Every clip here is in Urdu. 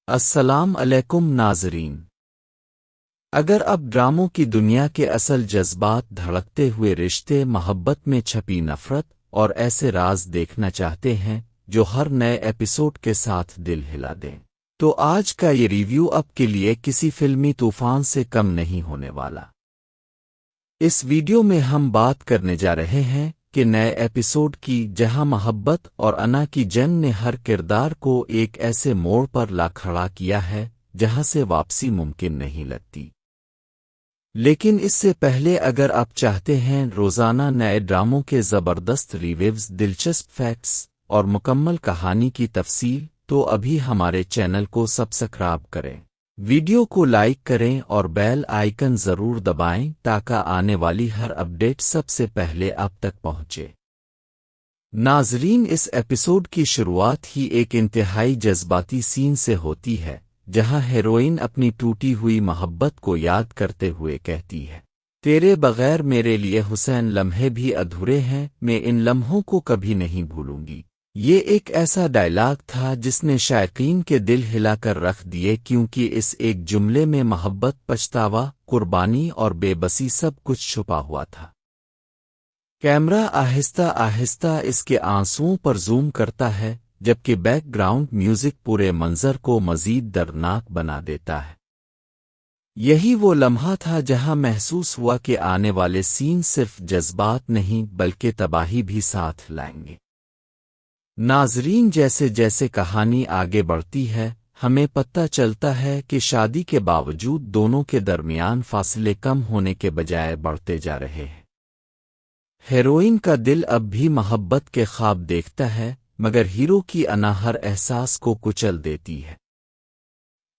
السلام علیکم ناظرین۔ اگر اب ڈراموں کی دنیا کے اصل جذبات، دھڑکتے ہوئے رشتے، محبت میں چھپی نفرت اور ایسے راز دیکھنا چاہتے ہیں جو ہر نئے ایپیسوڈ کے ساتھ دل ہلا دیں، تو آج کا یہ ریویو آپ کے لیے کسی فلمی طوفان سے کم نہیں ہونے والا۔ اس ویڈیو میں ہم بات کرنے جا رہے ہیں کہ نئے ایپیسوڈ کی، جہاں محبت اور انا کی جنگ نے ہر کردار کو ایک ایسے موڑ پر لا کھڑا کیا ہے جہاں سے واپسی ممکن نہیں لگتی۔ لیکن اس سے پہلے، اگر آپ چاہتے ہیں روزانہ نئے ڈراموں کے زبردست ریویوز، دلچسپ فیکٹس اور مکمل کہانی کی تفصیل، تو ابھی ہمارے چینل کو سبسکرائب کریں، ویڈیو کو لائک کریں اور بیل آئیکن ضرور دبائیں تاکہ آنے والی ہر اپڈیٹ سب سے پہلے آپ تک پہنچے۔ ناظرین، اس ایپیسوڈ کی شروعات ہی ایک انتہائی جذباتی سین سے ہوتی ہے، جہاں ہیروئن اپنی ٹوٹی ہوئی محبت کو یاد کرتے ہوئے کہتی ہے، تیرے بغیر میرے لیے حسین لمحے بھی ادھورے ہیں، میں ان لمحوں کو کبھی نہیں بھولوں گی۔ یہ ایک ایسا ڈائلاگ تھا جس نے شائقین کے دل ہلا کر رکھ دیے، کیونکہ اس ایک جملے میں محبت، پچھتاوا، قربانی اور بے بسی سب کچھ چھپا ہوا تھا۔ کیمرہ آہستہ آہستہ اس کے آنسوؤں پر زوم کرتا ہے، جبکہ بیک گراؤنڈ میوزک پورے منظر کو مزید دردناک بنا دیتا ہے۔ یہی وہ لمحہ تھا جہاں محسوس ہوا کہ آنے والے سین صرف جذبات نہیں بلکہ تباہی بھی ساتھ لائیں گے۔ ناظرین، جیسے جیسے کہانی آگے بڑھتی ہے، ہمیں پتہ چلتا ہے کہ شادی کے باوجود دونوں کے درمیان فاصلے کم ہونے کے بجائے بڑھتے جا رہے ہیں۔ ہیروئن کا دل اب بھی محبت کے خواب دیکھتا ہے، مگر ہیرو کی انا ہر احساس کو کچل دیتی ہے۔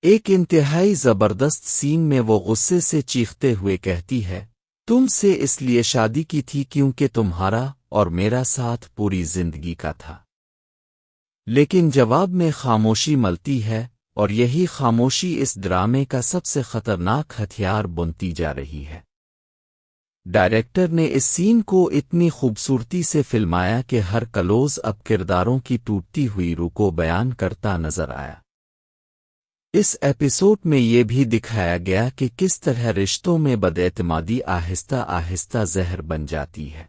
ایک انتہائی زبردست سین میں وہ غصے سے چیختے ہوئے کہتی ہے، تم سے اس لیے شادی کی تھی کیونکہ تمہارا اور میرا ساتھ پوری زندگی کا تھا۔ لیکن جواب میں خاموشی ملتی ہے، اور یہی خاموشی اس ڈرامے کا سب سے خطرناک ہتھیار بنتی جا رہی ہے۔ ڈائریکٹر نے اس سین کو اتنی خوبصورتی سے فلمایا کہ ہر کلوز اب کرداروں کی ٹوٹتی ہوئی روح کو بیان کرتا نظر آیا۔ اس ایپیسوڈ میں یہ بھی دکھایا گیا کہ کس طرح رشتوں میں بداعتمادی آہستہ آہستہ زہر بن جاتی ہے۔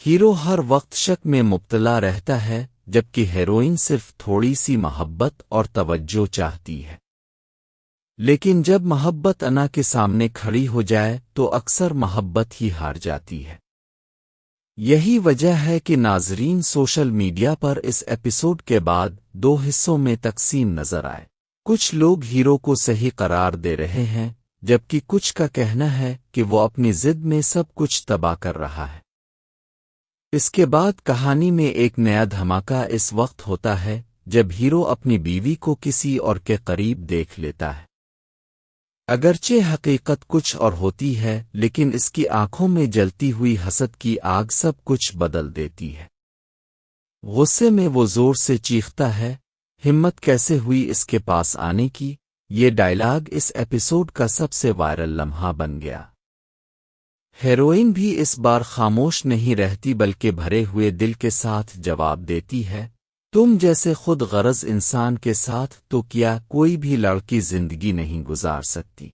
ہیرو ہر وقت شک میں مبتلا رہتا ہے، جبکہ ہیروئن صرف تھوڑی سی محبت اور توجہ چاہتی ہے۔ لیکن جب محبت انا کے سامنے کھڑی ہو جائے تو اکثر محبت ہی ہار جاتی ہے۔ یہی وجہ ہے کہ ناظرین، سوشل میڈیا پر اس ایپیسوڈ کے بعد دو حصوں میں تقسیم نظر آئے۔ کچھ لوگ ہیرو کو صحیح قرار دے رہے ہیں، جبکہ کچھ کا کہنا ہے کہ وہ اپنی ضد میں سب کچھ تباہ کر رہا ہے۔ اس کے بعد کہانی میں ایک نیا دھماکہ اس وقت ہوتا ہے جب ہیرو اپنی بیوی کو کسی اور کے قریب دیکھ لیتا ہے۔ اگرچہ حقیقت کچھ اور ہوتی ہے، لیکن اس کی آنکھوں میں جلتی ہوئی حسد کی آگ سب کچھ بدل دیتی ہے۔ غصے میں وہ زور سے چیختا ہے، ہمت کیسے ہوئی اس کے پاس آنے کی؟ یہ ڈائلاگ اس ایپیسوڈ کا سب سے وائرل لمحہ بن گیا۔ ہیروئن بھی اس بار خاموش نہیں رہتی بلکہ بھرے ہوئے دل کے ساتھ جواب دیتی ہے، تم جیسے خود غرض انسان کے ساتھ تو کیا کوئی بھی لڑکی زندگی نہیں گزار سکتی؟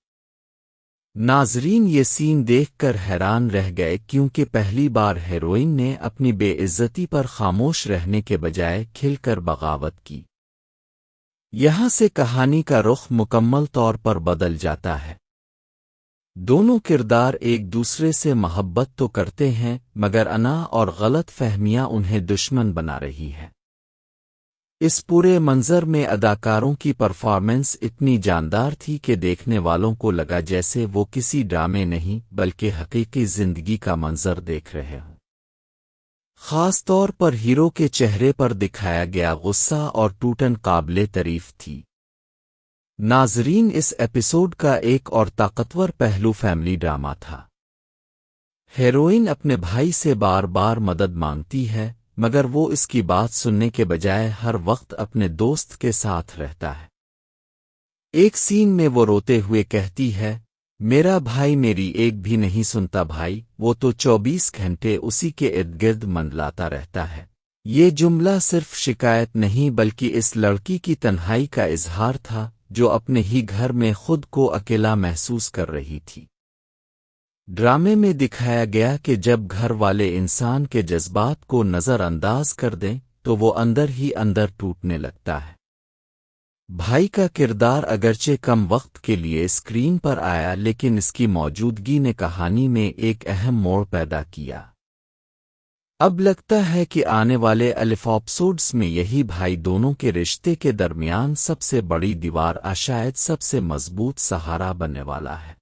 ناظرین، یہ سین دیکھ کر حیران رہ گئے، کیونکہ پہلی بار ہیروئن نے اپنی بے عزتی پر خاموش رہنے کے بجائے کھل کر بغاوت کی۔ یہاں سے کہانی کا رخ مکمل طور پر بدل جاتا ہے۔ دونوں کردار ایک دوسرے سے محبت تو کرتے ہیں، مگر انا اور غلط فہمیاں انہیں دشمن بنا رہی ہیں۔ اس پورے منظر میں اداکاروں کی پرفارمنس اتنی جاندار تھی کہ دیکھنے والوں کو لگا جیسے وہ کسی ڈرامے نہیں بلکہ حقیقی زندگی کا منظر دیکھ رہے ہوں۔ خاص طور پر ہیرو کے چہرے پر دکھایا گیا غصہ اور ٹوٹن قابل تعریف تھی۔ ناظرین، اس ایپیسوڈ کا ایک اور طاقتور پہلو فیملی ڈرامہ تھا۔ ہیروئن اپنے بھائی سے بار بار مدد مانگتی ہے، مگر وہ اس کی بات سننے کے بجائے ہر وقت اپنے دوست کے ساتھ رہتا ہے۔ ایک سین میں وہ روتے ہوئے کہتی ہے، میرا بھائی میری ایک بھی نہیں سنتا بھائی، وہ تو 24 گھنٹے اسی کے ارد گرد منڈلاتا رہتا ہے۔ یہ جملہ صرف شکایت نہیں بلکہ اس لڑکی کی تنہائی کا اظہار تھا جو اپنے ہی گھر میں خود کو اکیلا محسوس کر رہی تھی۔ ڈرامے میں دکھایا گیا کہ جب گھر والے انسان کے جذبات کو نظر انداز کر دیں تو وہ اندر ہی اندر ٹوٹنے لگتا ہے۔ بھائی کا کردار اگرچہ کم وقت کے لیے اسکرین پر آیا لیکن اس کی موجودگی نے کہانی میں ایک اہم موڑ پیدا کیا۔ اب لگتا ہے کہ آنے والے ایپیسوڈز میں یہی بھائی دونوں کے رشتے کے درمیان سب سے بڑی دیوار شاید سب سے مضبوط سہارا بننے والا ہے۔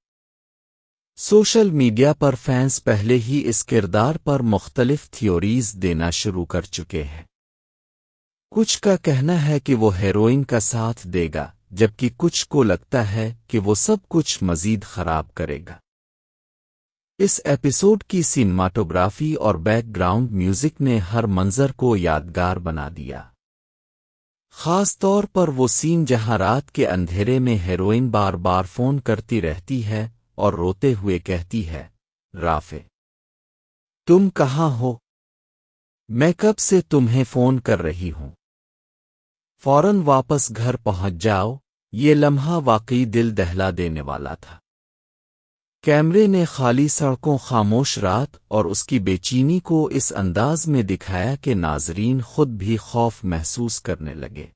سوشل میڈیا پر فینس پہلے ہی اس کردار پر مختلف تھیوریز دینا شروع کر چکے ہیں۔ کچھ کا کہنا ہے کہ وہ ہیروئن کا ساتھ دے گا جبکہ کچھ کو لگتا ہے کہ وہ سب کچھ مزید خراب کرے گا۔ اس ایپیسوڈ کی سینماٹوگرافی اور بیک گراؤنڈ میوزک نے ہر منظر کو یادگار بنا دیا۔ خاص طور پر وہ سین جہاں رات کے اندھیرے میں ہیروئن بار بار فون کرتی رہتی ہے اور روتے ہوئے کہتی ہے، رافع تم کہاں ہو؟ میں کب سے تمہیں فون کر رہی ہوں، فوراً واپس گھر پہنچ جاؤ۔ یہ لمحہ واقعی دل دہلا دینے والا تھا۔ کیمرے نے خالی سڑکوں، خاموش رات اور اس کی بے چینی کو اس انداز میں دکھایا کہ ناظرین خود بھی خوف محسوس کرنے لگے۔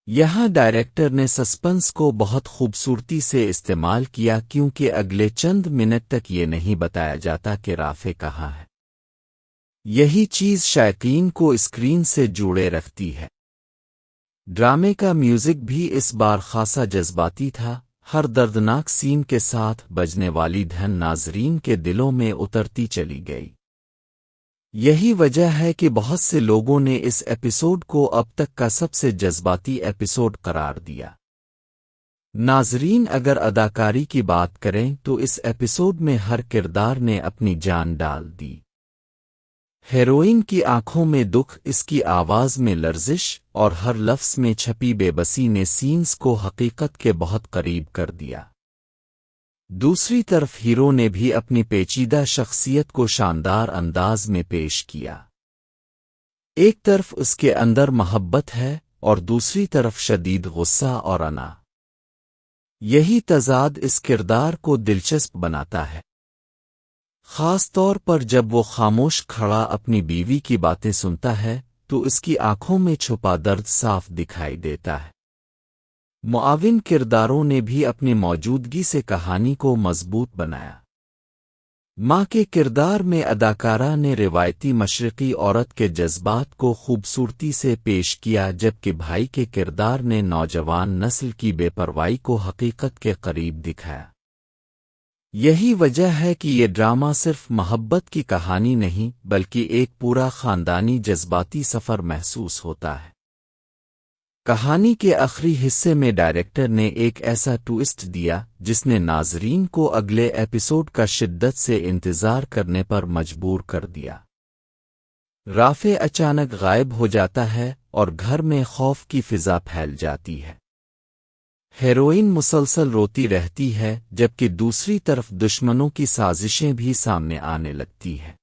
یہاں ڈائریکٹر نے سسپنس کو بہت خوبصورتی سے استعمال کیا کیونکہ اگلے چند منٹ تک یہ نہیں بتایا جاتا کہ رافع کہاں ہے۔ یہی چیز شائقین کو اسکرین سے جوڑے رکھتی ہے۔ ڈرامے کا میوزک بھی اس بار خاصا جذباتی تھا، ہر دردناک سین کے ساتھ بجنے والی دھن ناظرین کے دلوں میں اترتی چلی گئی۔ یہی وجہ ہے کہ بہت سے لوگوں نے اس ایپیسوڈ کو اب تک کا سب سے جذباتی ایپیسوڈ قرار دیا۔ ناظرین اگر اداکاری کی بات کریں تو اس ایپیسوڈ میں ہر کردار نے اپنی جان ڈال دی۔ ہیروئن کی آنکھوں میں دکھ، اس کی آواز میں لرزش اور ہر لفظ میں چھپی بے بسی نے سینز کو حقیقت کے بہت قریب کر دیا۔ دوسری طرف ہیرو نے بھی اپنی پیچیدہ شخصیت کو شاندار انداز میں پیش کیا۔ ایک طرف اس کے اندر محبت ہے اور دوسری طرف شدید غصہ اور انا۔ یہی تضاد اس کردار کو دلچسپ بناتا ہے، خاص طور پر جب وہ خاموش کھڑا اپنی بیوی کی باتیں سنتا ہے تو اس کی آنکھوں میں چھپا درد صاف دکھائی دیتا ہے۔ معاون کرداروں نے بھی اپنی موجودگی سے کہانی کو مضبوط بنایا۔ ماں کے کردار میں اداکارہ نے روایتی مشرقی عورت کے جذبات کو خوبصورتی سے پیش کیا جبکہ بھائی کے کردار نے نوجوان نسل کی بے پرواہی کو حقیقت کے قریب دکھایا۔ یہی وجہ ہے کہ یہ ڈرامہ صرف محبت کی کہانی نہیں بلکہ ایک پورا خاندانی جذباتی سفر محسوس ہوتا ہے۔ کہانی کے آخری حصے میں ڈائریکٹر نے ایک ایسا ٹوئسٹ دیا جس نے ناظرین کو اگلے ایپیسوڈ کا شدت سے انتظار کرنے پر مجبور کر دیا۔ رافع اچانک غائب ہو جاتا ہے اور گھر میں خوف کی فضا پھیل جاتی ہے۔ ہیروئن مسلسل روتی رہتی ہے جبکہ دوسری طرف دشمنوں کی سازشیں بھی سامنے آنے لگتی ہیں۔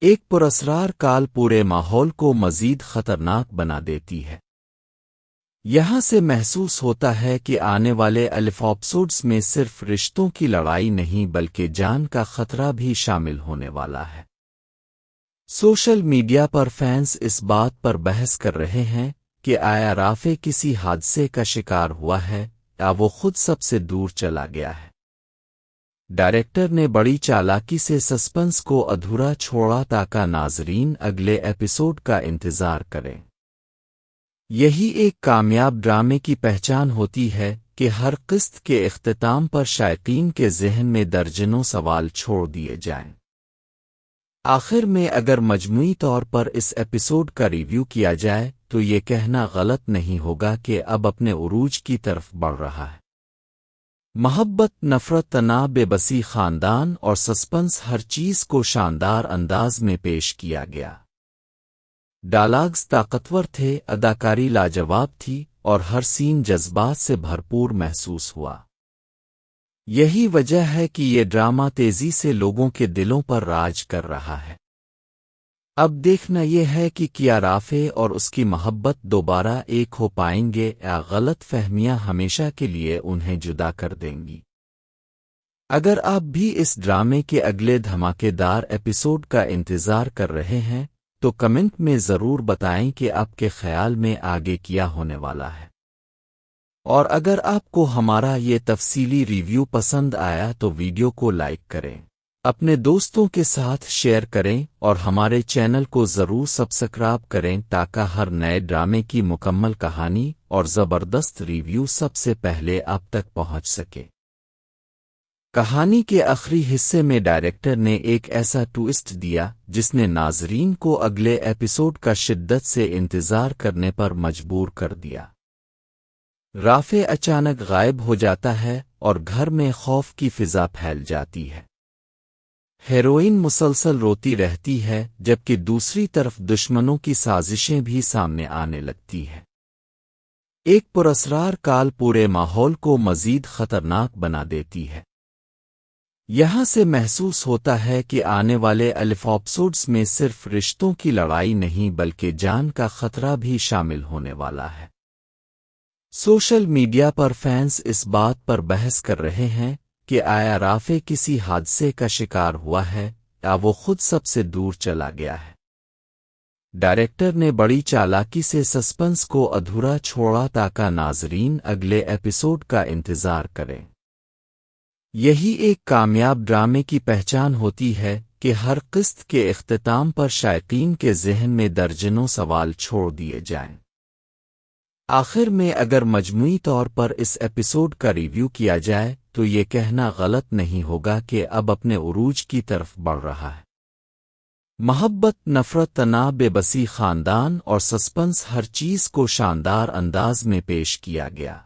ایک پراسرار کال پورے ماحول کو مزید خطرناک بنا دیتی ہے۔ یہاں سے محسوس ہوتا ہے کہ آنے والے ایپیسوڈز میں صرف رشتوں کی لڑائی نہیں بلکہ جان کا خطرہ بھی شامل ہونے والا ہے۔ سوشل میڈیا پر فینس اس بات پر بحث کر رہے ہیں کہ آیا رافع کسی حادثے کا شکار ہوا ہے یا وہ خود سب سے دور چلا گیا ہے۔ ڈائریکٹر نے بڑی چالاکی سے سسپنس کو ادھورا چھوڑا تاکہ ناظرین اگلے ایپیسوڈ کا انتظار کریں۔ یہی ایک کامیاب ڈرامے کی پہچان ہوتی ہے کہ ہر قسط کے اختتام پر شائقین کے ذہن میں درجنوں سوال چھوڑ دیے جائیں۔ آخر میں اگر مجموعی طور پر اس ایپیسوڈ کا ریویو کیا جائے تو یہ کہنا غلط نہیں ہوگا کہ اب اپنے عروج کی طرف بڑھ رہا ہے۔ محبت، نفرت، تناؤ، بے بسی، خاندان اور سسپنس، ہر چیز کو شاندار انداز میں پیش کیا گیا۔ ڈائلاگز طاقتور تھے، اداکاری لاجواب تھی اور ہر سین جذبات سے بھرپور محسوس ہوا۔ یہی وجہ ہے کہ یہ ڈرامہ تیزی سے لوگوں کے دلوں پر راج کر رہا ہے۔ اب دیکھنا یہ ہے کہ کیا رافع اور اس کی محبت دوبارہ ایک ہو پائیں گے یا غلط فہمیاں ہمیشہ کے لیے انہیں جدا کر دیں گی۔ اگر آپ بھی اس ڈرامے کے اگلے دھماکے دار ایپیسوڈ کا انتظار کر رہے ہیں تو کمنٹ میں ضرور بتائیں کہ آپ کے خیال میں آگے کیا ہونے والا ہے۔ اور اگر آپ کو ہمارا یہ تفصیلی ریویو پسند آیا تو ویڈیو کو لائک کریں، اپنے دوستوں کے ساتھ شیئر کریں اور ہمارے چینل کو ضرور سبسکرائب کریں تاکہ ہر نئے ڈرامے کی مکمل کہانی اور زبردست ریویو سب سے پہلے آپ تک پہنچ سکے۔ کہانی کے آخری حصے میں ڈائریکٹر نے ایک ایسا ٹوئسٹ دیا جس نے ناظرین کو اگلے ایپیسوڈ کا شدت سے انتظار کرنے پر مجبور کر دیا۔ رافع اچانک غائب ہو جاتا ہے اور گھر میں خوف کی فضا پھیل جاتی ہے۔ ہیروئن مسلسل روتی رہتی ہے جبکہ دوسری طرف دشمنوں کی سازشیں بھی سامنے آنے لگتی ہیں۔ ایک پراسرار کال پورے ماحول کو مزید خطرناک بنا دیتی ہے۔ یہاں سے محسوس ہوتا ہے کہ آنے والے ایپیسوڈز میں صرف رشتوں کی لڑائی نہیں بلکہ جان کا خطرہ بھی شامل ہونے والا ہے۔ سوشل میڈیا پر فینس اس بات پر بحث کر رہے ہیں کہ آیا رافع کسی حادثے کا شکار ہوا ہے یا وہ خود سب سے دور چلا گیا ہے۔ ڈائریکٹر نے بڑی چالاکی سے سسپنس کو ادھورا چھوڑا تاکہ ناظرین اگلے ایپیسوڈ کا انتظار کریں۔ یہی ایک کامیاب ڈرامے کی پہچان ہوتی ہے کہ ہر قسط کے اختتام پر شائقین کے ذہن میں درجنوں سوال چھوڑ دیے جائیں۔ آخر میں اگر مجموعی طور پر اس ایپیسوڈ کا ریویو کیا جائے تو یہ کہنا غلط نہیں ہوگا کہ اب اپنے عروج کی طرف بڑھ رہا ہے۔ محبت، نفرت، تناؤ، بے بسی، خاندان اور سسپنس، ہر چیز کو شاندار انداز میں پیش کیا گیا۔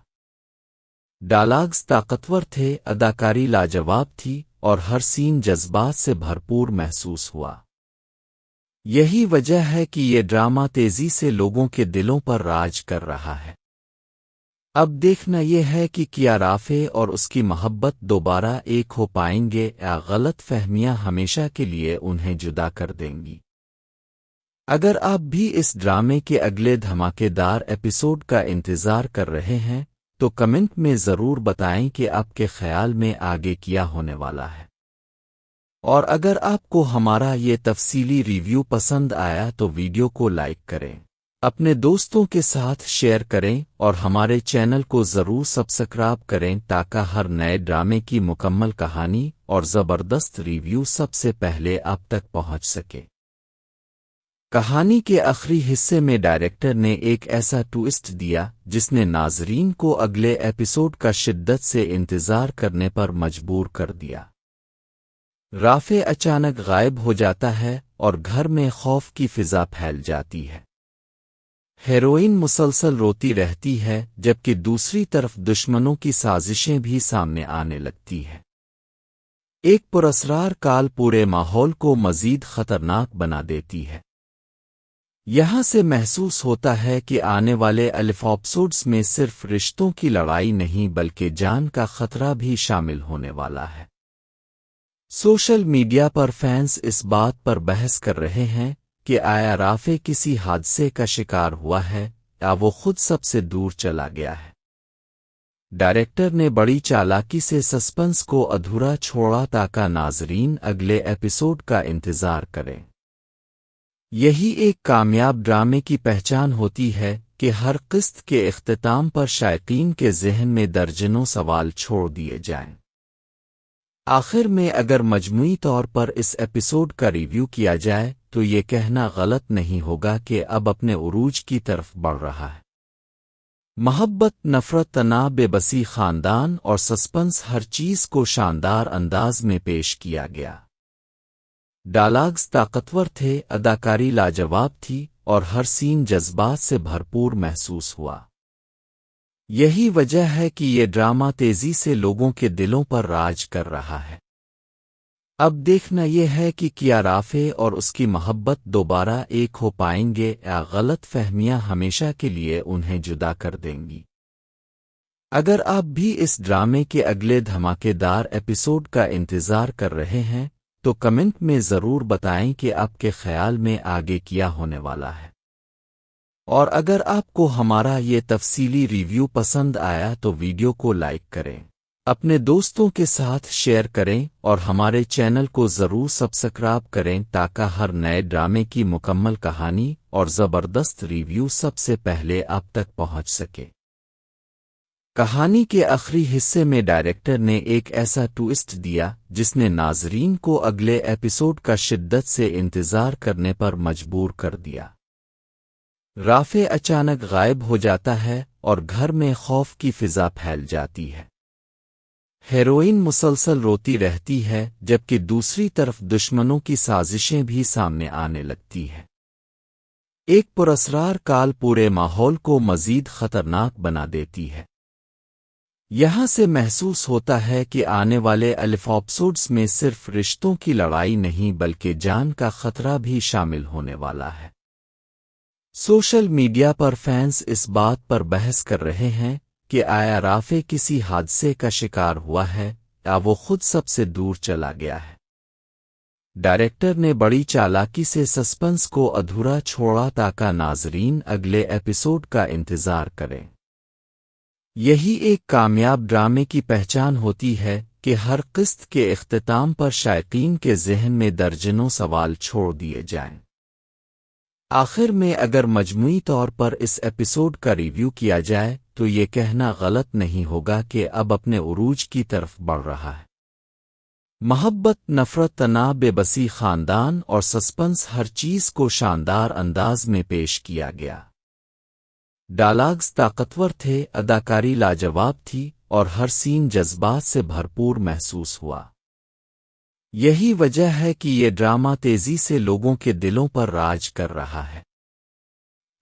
ڈائلاگز طاقتور تھے، اداکاری لاجواب تھی اور ہر سین جذبات سے بھرپور محسوس ہوا۔ یہی وجہ ہے کہ یہ ڈرامہ تیزی سے لوگوں کے دلوں پر راج کر رہا ہے۔ اب دیکھنا یہ ہے کہ کیا رافع اور اس کی محبت دوبارہ ایک ہو پائیں گے یا غلط فہمیاں ہمیشہ کے لیے انہیں جدا کر دیں گی۔ اگر آپ بھی اس ڈرامے کے اگلے دھماکے دار ایپیسوڈ کا انتظار کر رہے ہیں تو کمنٹ میں ضرور بتائیں کہ آپ کے خیال میں آگے کیا ہونے والا ہے۔ اور اگر آپ کو ہمارا یہ تفصیلی ریویو پسند آیا تو ویڈیو کو لائک کریں، اپنے دوستوں کے ساتھ شیئر کریں اور ہمارے چینل کو ضرور سبسکرائب کریں تاکہ ہر نئے ڈرامے کی مکمل کہانی اور زبردست ریویو سب سے پہلے آپ تک پہنچ سکے۔ کہانی کے آخری حصے میں ڈائریکٹر نے ایک ایسا ٹوئسٹ دیا جس نے ناظرین کو اگلے ایپیسوڈ کا شدت سے انتظار کرنے پر مجبور کر دیا۔ رافع اچانک غائب ہو جاتا ہے اور گھر میں خوف کی فضا پھیل جاتی ہے۔ ہیروئن مسلسل روتی رہتی ہے جبکہ دوسری طرف دشمنوں کی سازشیں بھی سامنے آنے لگتی ہیں۔ ایک پراسرار کال پورے ماحول کو مزید خطرناک بنا دیتی ہے۔ یہاں سے محسوس ہوتا ہے کہ آنے والے ایپیسوڈز میں صرف رشتوں کی لڑائی نہیں بلکہ جان کا خطرہ بھی شامل ہونے والا ہے۔ سوشل میڈیا پر فینس اس بات پر بحث کر رہے ہیں کہ آیا رافع کسی حادثے کا شکار ہوا ہے یا وہ خود سب سے دور چلا گیا ہے۔ ڈائریکٹر نے بڑی چالاکی سے سسپنس کو ادھورا چھوڑا تاکہ ناظرین اگلے ایپیسوڈ کا انتظار کریں۔ یہی ایک کامیاب ڈرامے کی پہچان ہوتی ہے کہ ہر قسط کے اختتام پر شائقین کے ذہن میں درجنوں سوال چھوڑ دیے جائیں۔ آخر میں اگر مجموعی طور پر اس ایپیسوڈ کا ریویو کیا جائے تو یہ کہنا غلط نہیں ہوگا کہ اب اپنے عروج کی طرف بڑھ رہا ہے۔ محبت، نفرت، تناؤ، بے بسی، خاندان اور سسپنس، ہر چیز کو شاندار انداز میں پیش کیا گیا۔ ڈائلاگز طاقتور تھے، اداکاری لاجواب تھی اور ہر سین جذبات سے بھرپور محسوس ہوا۔ یہی وجہ ہے کہ یہ ڈرامہ تیزی سے لوگوں کے دلوں پر راج کر رہا ہے۔ اب دیکھنا یہ ہے کہ کیا رافع اور اس کی محبت دوبارہ ایک ہو پائیں گے یا غلط فہمیاں ہمیشہ کے لیے انہیں جدا کر دیں گی۔ اگر آپ بھی اس ڈرامے کے اگلے دھماکے دار ایپیسوڈ کا انتظار کر رہے ہیں تو کمنٹ میں ضرور بتائیں کہ آپ کے خیال میں آگے کیا ہونے والا ہے۔ اور اگر آپ کو ہمارا یہ تفصیلی ریویو پسند آیا تو ویڈیو کو لائک کریں، اپنے دوستوں کے ساتھ شیئر کریں اور ہمارے چینل کو ضرور سبسکرائب کریں تاکہ ہر نئے ڈرامے کی مکمل کہانی اور زبردست ریویو سب سے پہلے آپ تک پہنچ سکے۔ کہانی کے آخری حصے میں ڈائریکٹر نے ایک ایسا ٹوئسٹ دیا جس نے ناظرین کو اگلے ایپیسوڈ کا شدت سے انتظار کرنے پر مجبور کر دیا۔ رافع اچانک غائب ہو جاتا ہے اور گھر میں خوف کی فضا پھیل جاتی ہے۔ ہیروئن مسلسل روتی رہتی ہے جبکہ دوسری طرف دشمنوں کی سازشیں بھی سامنے آنے لگتی ہیں۔ ایک پراسرار کال پورے ماحول کو مزید خطرناک بنا دیتی ہے۔ یہاں سے محسوس ہوتا ہے کہ آنے والے ایپیسوڈز میں صرف رشتوں کی لڑائی نہیں بلکہ جان کا خطرہ بھی شامل ہونے والا ہے۔ سوشل میڈیا پر فینس اس بات پر بحث کر رہے ہیں کہ آیا رافع کسی حادثے کا شکار ہوا ہے یا وہ خود سب سے دور چلا گیا ہے۔ ڈائریکٹر نے بڑی چالاکی سے سسپنس کو ادھورا چھوڑا تاکہ ناظرین اگلے ایپیسوڈ کا انتظار کریں۔ یہی ایک کامیاب ڈرامے کی پہچان ہوتی ہے کہ ہر قسط کے اختتام پر شائقین کے ذہن میں درجنوں سوال چھوڑ دیے جائیں۔ آخر میں اگر مجموعی طور پر اس ایپیسوڈ کا ریویو کیا جائے تو یہ کہنا غلط نہیں ہوگا کہ اب اپنے عروج کی طرف بڑھ رہا ہے۔ محبت، نفرت، تناؤ، بے بسی، خاندان اور سسپنس، ہر چیز کو شاندار انداز میں پیش کیا گیا۔ ڈائلاگز طاقتور تھے، اداکاری لاجواب تھی اور ہر سین جذبات سے بھرپور محسوس ہوا۔ یہی وجہ ہے کہ یہ ڈرامہ تیزی سے لوگوں کے دلوں پر راج کر رہا ہے۔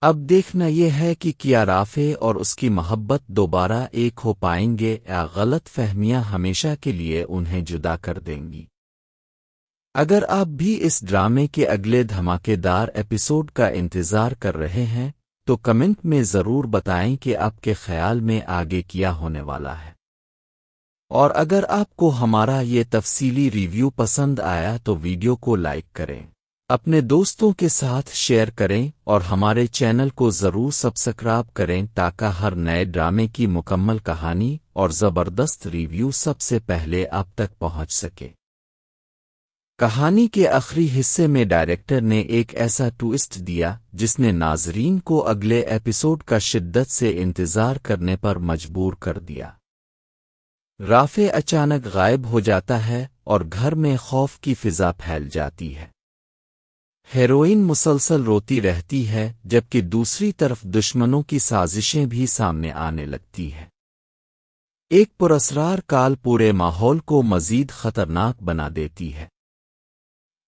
اب دیکھنا یہ ہے کہ کیا رافع اور اس کی محبت دوبارہ ایک ہو پائیں گے یا غلط فہمیاں ہمیشہ کے لیے انہیں جدا کر دیں گی۔ اگر آپ بھی اس ڈرامے کے اگلے دھماکے دار ایپیسوڈ کا انتظار کر رہے ہیں تو کمنٹ میں ضرور بتائیں کہ آپ کے خیال میں آگے کیا ہونے والا ہے۔ اور اگر آپ کو ہمارا یہ تفصیلی ریویو پسند آیا تو ویڈیو کو لائک کریں، اپنے دوستوں کے ساتھ شیئر کریں اور ہمارے چینل کو ضرور سبسکرائب کریں تاکہ ہر نئے ڈرامے کی مکمل کہانی اور زبردست ریویو سب سے پہلے آپ تک پہنچ سکے۔ کہانی کے آخری حصے میں ڈائریکٹر نے ایک ایسا ٹوئسٹ دیا جس نے ناظرین کو اگلے ایپیسوڈ کا شدت سے انتظار کرنے پر مجبور کر دیا۔ رافع اچانک غائب ہو جاتا ہے اور گھر میں خوف کی فضا پھیل جاتی ہے۔ ہیروئن مسلسل روتی رہتی ہے جبکہ دوسری طرف دشمنوں کی سازشیں بھی سامنے آنے لگتی ہیں۔ ایک پراسرار کال پورے ماحول کو مزید خطرناک بنا دیتی ہے۔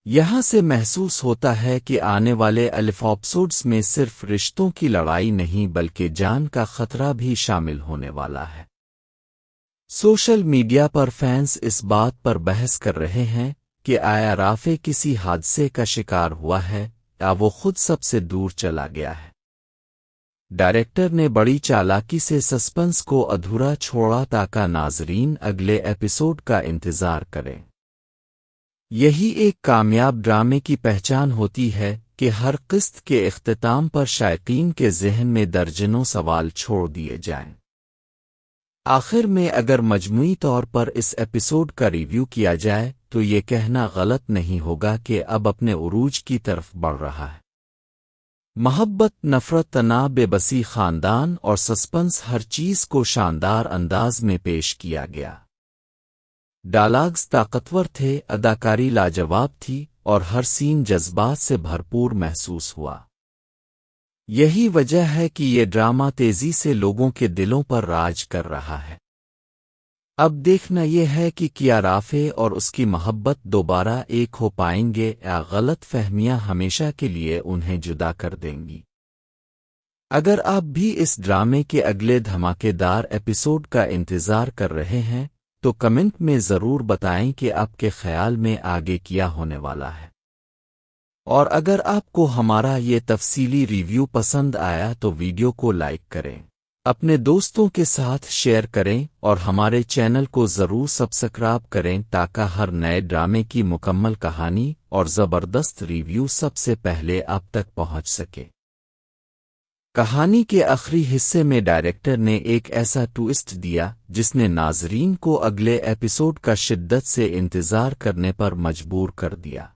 یہاں سے محسوس ہوتا ہے کہ آنے والے ایپیسوڈز میں صرف رشتوں کی لڑائی نہیں بلکہ جان کا خطرہ بھی شامل ہونے والا ہے۔ سوشل میڈیا پر فینس اس بات پر بحث کر رہے ہیں کہ آیا رافع کسی حادثے کا شکار ہوا ہے یا وہ خود سب سے دور چلا گیا ہے۔ ڈائریکٹر نے بڑی چالاکی سے سسپنس کو ادھورا چھوڑا تاکہ ناظرین اگلے ایپیسوڈ کا انتظار کریں۔ یہی ایک کامیاب ڈرامے کی پہچان ہوتی ہے کہ ہر قسط کے اختتام پر شائقین کے ذہن میں درجنوں سوال چھوڑ دیے جائیں۔ آخر میں اگر مجموعی طور پر اس ایپیسوڈ کا ریویو کیا جائے تو یہ کہنا غلط نہیں ہوگا کہ اب اپنے عروج کی طرف بڑھ رہا ہے۔ محبت، نفرت، تناؤ، بے بسی، خاندان اور سسپنس، ہر چیز کو شاندار انداز میں پیش کیا گیا۔ ڈائلاگز طاقتور تھے، اداکاری لاجواب تھی اور ہر سین جذبات سے بھرپور محسوس ہوا۔ یہی وجہ ہے کہ یہ ڈرامہ تیزی سے لوگوں کے دلوں پر راج کر رہا ہے۔ اب دیکھنا یہ ہے کہ کیا رافع اور اس کی محبت دوبارہ ایک ہو پائیں گے یا غلط فہمیاں ہمیشہ کے لیے انہیں جدا کر دیں گی۔ اگر آپ بھی اس ڈرامے کے اگلے دھماکے دار ایپیسوڈ کا انتظار کر رہے ہیں تو کمنٹ میں ضرور بتائیں کہ آپ کے خیال میں آگے کیا ہونے والا ہے۔ اور اگر آپ کو ہمارا یہ تفصیلی ریویو پسند آیا تو ویڈیو کو لائک کریں۔ اپنے دوستوں کے ساتھ شیئر کریں اور ہمارے چینل کو ضرور سبسکرائب کریں تاکہ ہر نئے ڈرامے کی مکمل کہانی اور زبردست ریویو سب سے پہلے آپ تک پہنچ سکے۔ کہانی کے آخری حصے میں ڈائریکٹر نے ایک ایسا ٹوئسٹ دیا جس نے ناظرین کو اگلے ایپیسوڈ کا شدت سے انتظار کرنے پر مجبور کر دیا۔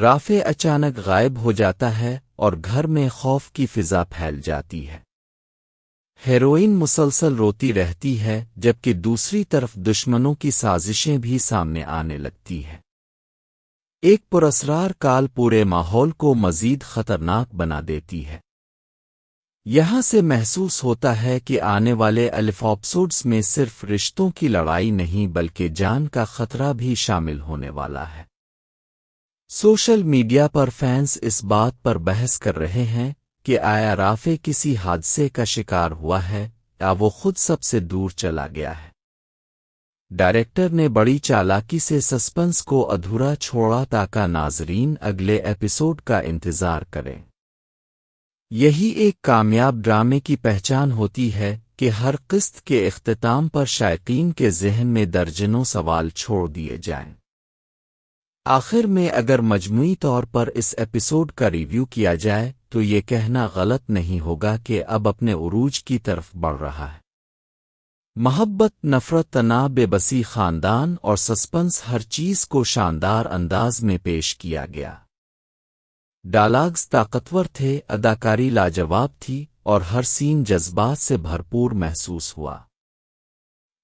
رافع اچانک غائب ہو جاتا ہے اور گھر میں خوف کی فضا پھیل جاتی ہے۔ ہیروئن مسلسل روتی رہتی ہے جبکہ دوسری طرف دشمنوں کی سازشیں بھی سامنے آنے لگتی ہیں۔ ایک پراسرار کال پورے ماحول کو مزید خطرناک بنا دیتی ہے۔ یہاں سے محسوس ہوتا ہے کہ آنے والے ایپیسوڈز میں صرف رشتوں کی لڑائی نہیں بلکہ جان کا خطرہ بھی شامل ہونے والا ہے۔ سوشل میڈیا پر فینس اس بات پر بحث کر رہے ہیں کہ آیا رافع کسی حادثے کا شکار ہوا ہے یا وہ خود سب سے دور چلا گیا ہے۔ ڈائریکٹر نے بڑی چالاکی سے سسپنس کو ادھورا چھوڑا تاکہ ناظرین اگلے ایپیسوڈ کا انتظار کریں۔ یہی ایک کامیاب ڈرامے کی پہچان ہوتی ہے کہ ہر قسط کے اختتام پر شائقین کے ذہن میں درجنوں سوال چھوڑ دیے جائیں۔ آخر میں اگر مجموعی طور پر اس ایپیسوڈ کا ریویو کیا جائے تو یہ کہنا غلط نہیں ہوگا کہ اب اپنے عروج کی طرف بڑھ رہا ہے۔ محبت، نفرت، تناؤ، بے بسی، خاندان اور سسپنس، ہر چیز کو شاندار انداز میں پیش کیا گیا۔ ڈائلاگز طاقتور تھے، اداکاری لاجواب تھی اور ہر سین جذبات سے بھرپور محسوس ہوا۔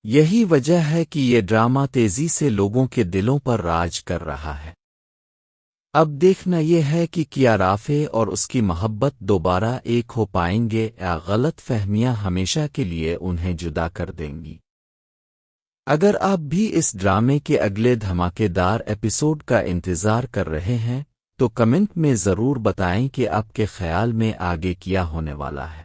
یہی وجہ ہے کہ یہ ڈرامہ تیزی سے لوگوں کے دلوں پر راج کر رہا ہے۔ اب دیکھنا یہ ہے کہ کیا رافع اور اس کی محبت دوبارہ ایک ہو پائیں گے یا غلط فہمیاں ہمیشہ کے لیے انہیں جدا کر دیں گی۔ اگر آپ بھی اس ڈرامے کے اگلے دھماکے دار ایپیسوڈ کا انتظار کر رہے ہیں تو کمنٹ میں ضرور بتائیں کہ آپ کے خیال میں آگے کیا ہونے والا ہے۔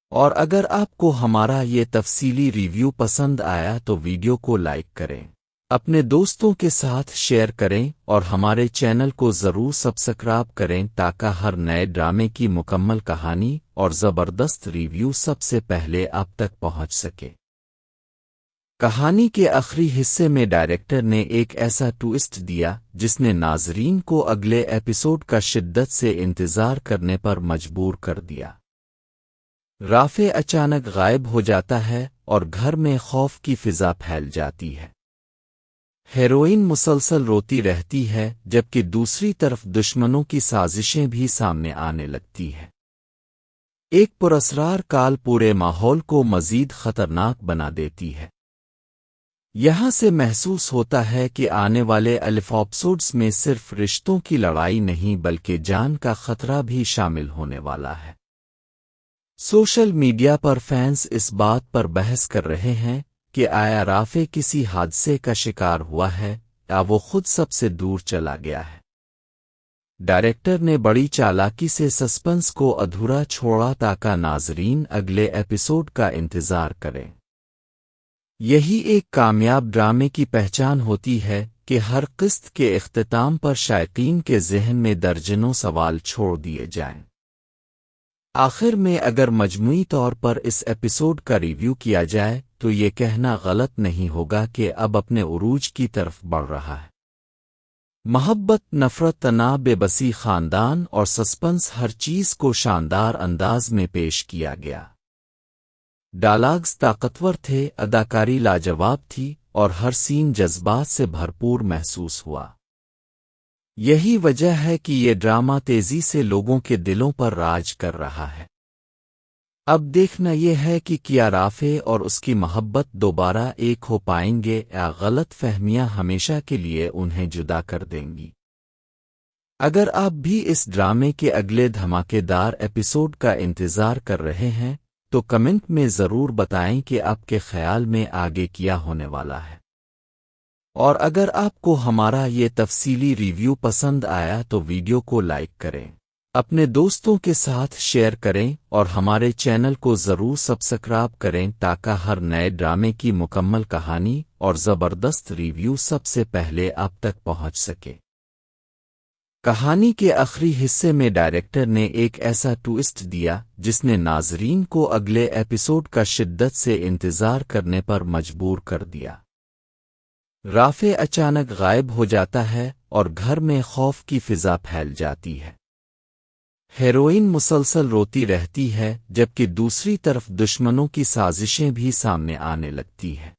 اور اگر آپ کو ہمارا یہ تفصیلی ریویو پسند آیا تو ویڈیو کو لائک کریں، اپنے دوستوں کے ساتھ شیئر کریں اور ہمارے چینل کو ضرور سبسکرائب کریں تاکہ ہر نئے ڈرامے کی مکمل کہانی اور زبردست ریویو سب سے پہلے آپ تک پہنچ سکے۔ کہانی کے آخری حصے میں ڈائریکٹر نے ایک ایسا ٹوئسٹ دیا جس نے ناظرین کو اگلے ایپیسوڈ کا شدت سے انتظار کرنے پر مجبور کر دیا۔ رافع اچانک غائب ہو جاتا ہے اور گھر میں خوف کی فضا پھیل جاتی ہے۔ ہیروئن مسلسل روتی رہتی ہے جبکہ دوسری طرف دشمنوں کی سازشیں بھی سامنے آنے لگتی ہیں۔ ایک پراسرار کال پورے ماحول کو مزید خطرناک بنا دیتی ہے۔ یہاں سے محسوس ہوتا ہے کہ آنے والے ایپیسوڈز میں صرف رشتوں کی لڑائی نہیں بلکہ جان کا خطرہ بھی شامل ہونے والا ہے۔ سوشل میڈیا پر فینس اس بات پر بحث کر رہے ہیں کہ آیا رافع کسی حادثے کا شکار ہوا ہے یا وہ خود سب سے دور چلا گیا ہے۔ ڈائریکٹر نے بڑی چالاکی سے سسپنس کو ادھورا چھوڑا تاکہ ناظرین اگلے ایپیسوڈ کا انتظار کریں۔ یہی ایک کامیاب ڈرامے کی پہچان ہوتی ہے کہ ہر قسط کے اختتام پر شائقین کے ذہن میں درجنوں سوال چھوڑ دیے جائیں۔ آخر میں اگر مجموعی طور پر اس ایپیسوڈ کا ریویو کیا جائے تو یہ کہنا غلط نہیں ہوگا کہ اب اپنے عروج کی طرف بڑھ رہا ہے۔ محبت، نفرت، تناؤ، بے بسی، خاندان اور سسپنس، ہر چیز کو شاندار انداز میں پیش کیا گیا۔ ڈائلاگز طاقتور تھے، اداکاری لاجواب تھی اور ہر سین جذبات سے بھرپور محسوس ہوا۔ یہی وجہ ہے کہ یہ ڈرامہ تیزی سے لوگوں کے دلوں پر راج کر رہا ہے۔ اب دیکھنا یہ ہے کہ کیا رافع اور اس کی محبت دوبارہ ایک ہو پائیں گے یا غلط فہمیاں ہمیشہ کے لیے انہیں جدا کر دیں گی۔ اگر آپ بھی اس ڈرامے کے اگلے دھماکے دار ایپیسوڈ کا انتظار کر رہے ہیں تو کمنٹ میں ضرور بتائیں کہ آپ کے خیال میں آگے کیا ہونے والا ہے۔ اور اگر آپ کو ہمارا یہ تفصیلی ریویو پسند آیا تو ویڈیو کو لائک کریں، اپنے دوستوں کے ساتھ شیئر کریں اور ہمارے چینل کو ضرور سبسکرائب کریں تاکہ ہر نئے ڈرامے کی مکمل کہانی اور زبردست ریویو سب سے پہلے آپ تک پہنچ سکے۔ کہانی کے آخری حصے میں ڈائریکٹر نے ایک ایسا ٹوئسٹ دیا جس نے ناظرین کو اگلے ایپیسوڈ کا شدت سے انتظار کرنے پر مجبور کر دیا۔ رافع اچانک غائب ہو جاتا ہے اور گھر میں خوف کی فضا پھیل جاتی ہے۔ ہیروئن مسلسل روتی رہتی ہے جبکہ دوسری طرف دشمنوں کی سازشیں بھی سامنے آنے لگتی ہیں۔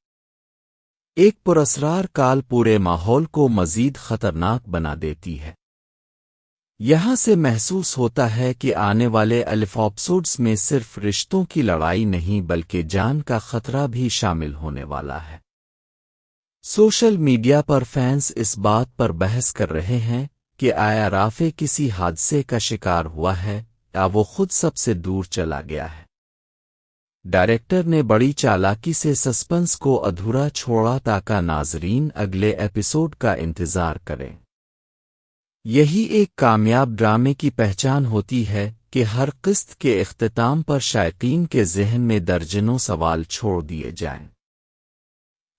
ایک پراسرار کال پورے ماحول کو مزید خطرناک بنا دیتی ہے۔ یہاں سے محسوس ہوتا ہے کہ آنے والے ایپیسوڈز میں صرف رشتوں کی لڑائی نہیں بلکہ جان کا خطرہ بھی شامل ہونے والا ہے۔ سوشل میڈیا پر فینس اس بات پر بحث کر رہے ہیں کہ آیا رافع کسی حادثے کا شکار ہوا ہے یا وہ خود سب سے دور چلا گیا ہے۔ ڈائریکٹر نے بڑی چالاکی سے سسپنس کو ادھورا چھوڑا تاکہ ناظرین اگلے ایپیسوڈ کا انتظار کریں۔ یہی ایک کامیاب ڈرامے کی پہچان ہوتی ہے کہ ہر قسط کے اختتام پر شائقین کے ذہن میں درجنوں سوال چھوڑ دیے جائیں۔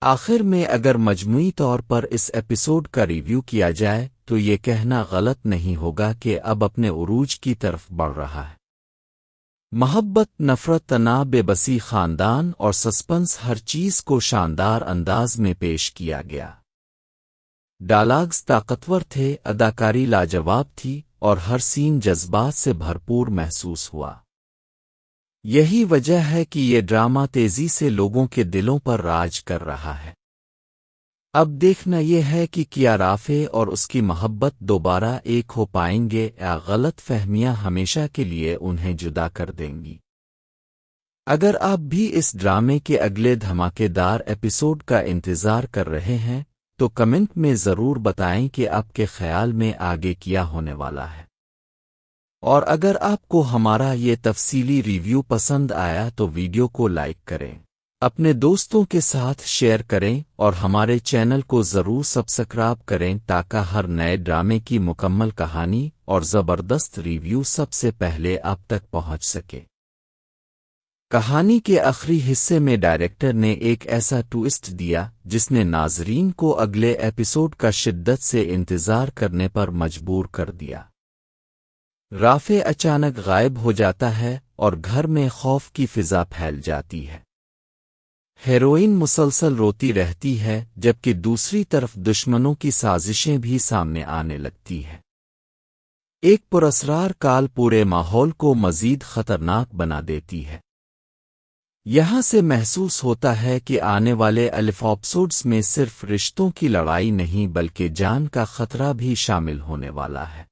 آخر میں اگر مجموعی طور پر اس ایپیسوڈ کا ریویو کیا جائے تو یہ کہنا غلط نہیں ہوگا کہ اب اپنے عروج کی طرف بڑھ رہا ہے۔ محبت، نفرت، تناؤ، بے بسی، خاندان اور سسپنس، ہر چیز کو شاندار انداز میں پیش کیا گیا۔ ڈائلاگز طاقتور تھے، اداکاری لاجواب تھی اور ہر سین جذبات سے بھرپور محسوس ہوا۔ یہی وجہ ہے کہ یہ ڈرامہ تیزی سے لوگوں کے دلوں پر راج کر رہا ہے۔ اب دیکھنا یہ ہے کہ کیا رافع اور اس کی محبت دوبارہ ایک ہو پائیں گے یا غلط فہمیاں ہمیشہ کے لیے انہیں جدا کر دیں گی۔ اگر آپ بھی اس ڈرامے کے اگلے دھماکے دار ایپیسوڈ کا انتظار کر رہے ہیں تو کمنٹ میں ضرور بتائیں کہ آپ کے خیال میں آگے کیا ہونے والا ہے۔ اور اگر آپ کو ہمارا یہ تفصیلی ریویو پسند آیا تو ویڈیو کو لائک کریں، اپنے دوستوں کے ساتھ شیئر کریں اور ہمارے چینل کو ضرور سبسکرائب کریں تاکہ ہر نئے ڈرامے کی مکمل کہانی اور زبردست ریویو سب سے پہلے آپ تک پہنچ سکے۔ کہانی کے آخری حصے میں ڈائریکٹر نے ایک ایسا ٹوئسٹ دیا جس نے ناظرین کو اگلے ایپیسوڈ کا شدت سے انتظار کرنے پر مجبور کر دیا۔ رافع اچانک غائب ہو جاتا ہے اور گھر میں خوف کی فضا پھیل جاتی ہے۔ ہیروئن مسلسل روتی رہتی ہے جبکہ دوسری طرف دشمنوں کی سازشیں بھی سامنے آنے لگتی ہیں۔ ایک پراسرار کال پورے ماحول کو مزید خطرناک بنا دیتی ہے۔ یہاں سے محسوس ہوتا ہے کہ آنے والے ایپیسوڈز میں صرف رشتوں کی لڑائی نہیں بلکہ جان کا خطرہ بھی شامل ہونے والا ہے۔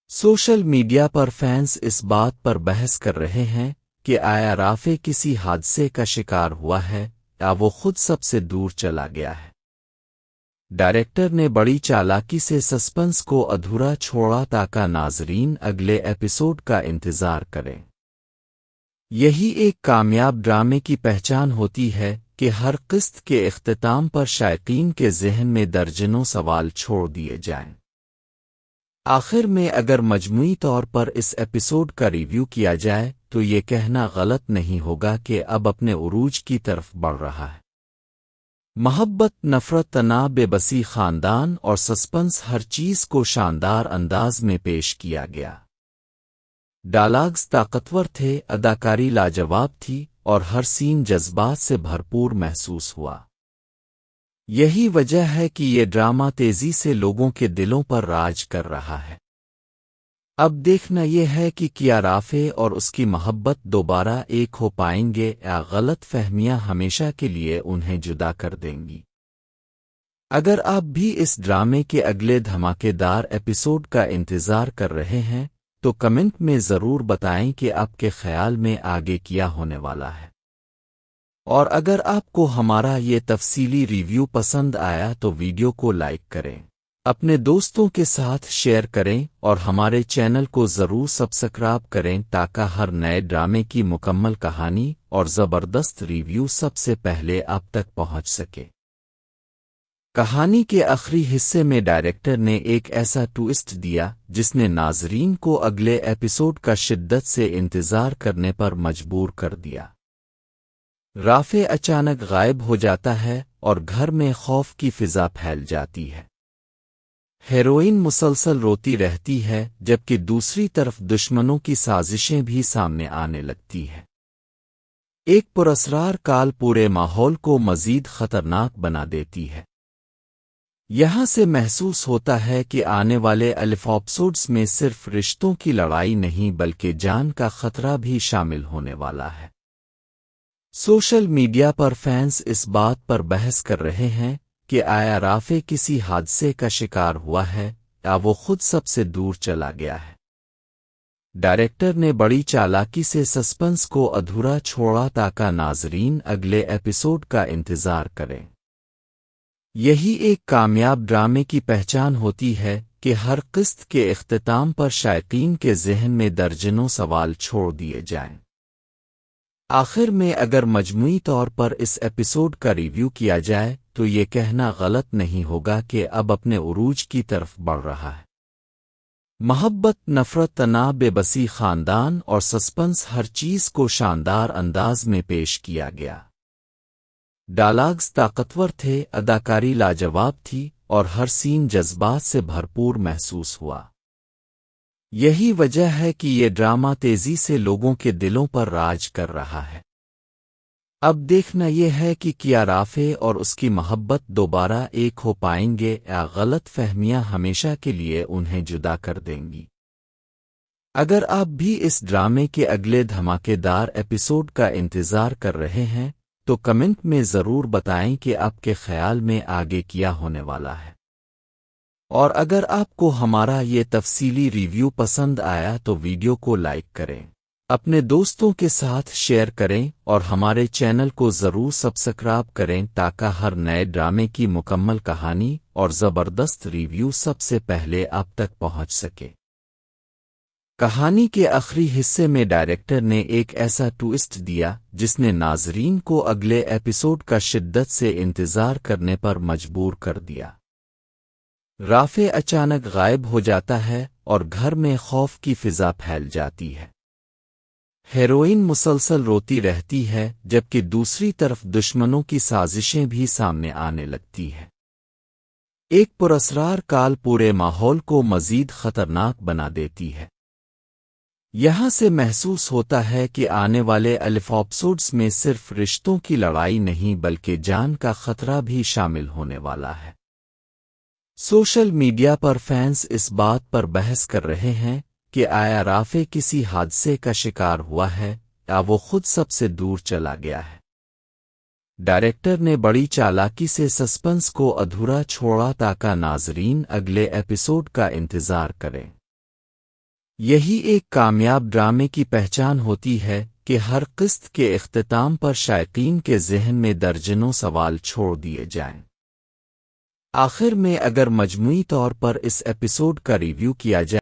سوشل میڈیا پر فینس اس بات پر بحث کر رہے ہیں کہ آیا رافع کسی حادثے کا شکار ہوا ہے یا وہ خود سب سے دور چلا گیا ہے۔ ڈائریکٹر نے بڑی چالاکی سے سسپنس کو ادھورا چھوڑا تاکہ ناظرین اگلے ایپیسوڈ کا انتظار کریں۔ یہی ایک کامیاب ڈرامے کی پہچان ہوتی ہے کہ ہر قسط کے اختتام پر شائقین کے ذہن میں درجنوں سوال چھوڑ دیے جائیں۔ آخر میں اگر مجموعی طور پر اس ایپیسوڈ کا ریویو کیا جائے تو یہ کہنا غلط نہیں ہوگا کہ اب اپنے عروج کی طرف بڑھ رہا ہے۔ محبت، نفرت، تناؤ، بے بسی، خاندان اور سسپنس، ہر چیز کو شاندار انداز میں پیش کیا گیا۔ ڈائلاگز طاقتور تھے، اداکاری لاجواب تھی اور ہر سین جذبات سے بھرپور محسوس ہوا۔ یہی وجہ ہے کہ یہ ڈرامہ تیزی سے لوگوں کے دلوں پر راج کر رہا ہے۔ اب دیکھنا یہ ہے کہ کیا رافع اور اس کی محبت دوبارہ ایک ہو پائیں گے یا غلط فہمیاں ہمیشہ کے لیے انہیں جدا کر دیں گی۔ اگر آپ بھی اس ڈرامے کے اگلے دھماکے دار ایپیسوڈ کا انتظار کر رہے ہیں تو کمنٹ میں ضرور بتائیں کہ آپ کے خیال میں آگے کیا ہونے والا ہے۔ اور اگر آپ کو ہمارا یہ تفصیلی ریویو پسند آیا تو ویڈیو کو لائک کریں، اپنے دوستوں کے ساتھ شیئر کریں اور ہمارے چینل کو ضرور سبسکرائب کریں تاکہ ہر نئے ڈرامے کی مکمل کہانی اور زبردست ریویو سب سے پہلے آپ تک پہنچ سکے۔ کہانی کے آخری حصے میں ڈائریکٹر نے ایک ایسا ٹوئسٹ دیا جس نے ناظرین کو اگلے ایپیسوڈ کا شدت سے انتظار کرنے پر مجبور کر دیا۔ رافع اچانک غائب ہو جاتا ہے اور گھر میں خوف کی فضا پھیل جاتی ہے۔ ہیروئن مسلسل روتی رہتی ہے جبکہ دوسری طرف دشمنوں کی سازشیں بھی سامنے آنے لگتی ہیں۔ ایک پراسرار کال پورے ماحول کو مزید خطرناک بنا دیتی ہے۔ یہاں سے محسوس ہوتا ہے کہ آنے والے ایپیسوڈز میں صرف رشتوں کی لڑائی نہیں بلکہ جان کا خطرہ بھی شامل ہونے والا ہے۔ سوشل میڈیا پر فینس اس بات پر بحث کر رہے ہیں کہ آیا رافع کسی حادثے کا شکار ہوا ہے یا وہ خود سب سے دور چلا گیا ہے۔ ڈائریکٹر نے بڑی چالاکی سے سسپنس کو ادھورا چھوڑا تاکہ ناظرین اگلے ایپیسوڈ کا انتظار کریں۔ یہی ایک کامیاب ڈرامے کی پہچان ہوتی ہے کہ ہر قسط کے اختتام پر شائقین کے ذہن میں درجنوں سوال چھوڑ دیے جائیں۔ آخر میں اگر مجموعی طور پر اس ایپیسوڈ کا ریویو کیا جائے تو یہ کہنا غلط نہیں ہوگا کہ اب اپنے عروج کی طرف بڑھ رہا ہے۔ محبت، نفرت، تناؤ، بے بسی، خاندان اور سسپنس، ہر چیز کو شاندار انداز میں پیش کیا گیا۔ ڈائلاگز طاقتور تھے، اداکاری لاجواب تھی اور ہر سین جذبات سے بھرپور محسوس ہوا۔ یہی وجہ ہے کہ یہ ڈرامہ تیزی سے لوگوں کے دلوں پر راج کر رہا ہے۔ اب دیکھنا یہ ہے کہ کیا رافع اور اس کی محبت دوبارہ ایک ہو پائیں گے یا غلط فہمیاں ہمیشہ کے لیے انہیں جدا کر دیں گی۔ اگر آپ بھی اس ڈرامے کے اگلے دھماکے دار ایپیسوڈ کا انتظار کر رہے ہیں تو کمنٹ میں ضرور بتائیں کہ آپ کے خیال میں آگے کیا ہونے والا ہے۔ اور اگر آپ کو ہمارا یہ تفصیلی ریویو پسند آیا تو ویڈیو کو لائک کریں، اپنے دوستوں کے ساتھ شیئر کریں اور ہمارے چینل کو ضرور سبسکرائب کریں تاکہ ہر نئے ڈرامے کی مکمل کہانی اور زبردست ریویو سب سے پہلے آپ تک پہنچ سکے۔ کہانی کے آخری حصے میں ڈائریکٹر نے ایک ایسا ٹوئسٹ دیا جس نے ناظرین کو اگلے ایپیسوڈ کا شدت سے انتظار کرنے پر مجبور کر دیا۔ رافع اچانک غائب ہو جاتا ہے اور گھر میں خوف کی فضا پھیل جاتی ہے۔ ہیروئن مسلسل روتی رہتی ہے جبکہ دوسری طرف دشمنوں کی سازشیں بھی سامنے آنے لگتی ہیں۔ ایک پراسرار کال پورے ماحول کو مزید خطرناک بنا دیتی ہے۔ یہاں سے محسوس ہوتا ہے کہ آنے والے ایپیسوڈز میں صرف رشتوں کی لڑائی نہیں بلکہ جان کا خطرہ بھی شامل ہونے والا ہے۔ سوشل میڈیا پر فینس اس بات پر بحث کر رہے ہیں کہ آیا رافع کسی حادثے کا شکار ہوا ہے یا وہ خود سب سے دور چلا گیا ہے۔ ڈائریکٹر نے بڑی چالاکی سے سسپنس کو ادھورا چھوڑا تاکہ ناظرین اگلے ایپیسوڈ کا انتظار کریں۔ یہی ایک کامیاب ڈرامے کی پہچان ہوتی ہے کہ ہر قسط کے اختتام پر شائقین کے ذہن میں درجنوں سوال چھوڑ دیے جائیں۔ آخر میں اگر مجموعی طور پر اس ایپیسوڈ کا ریویو کیا جائے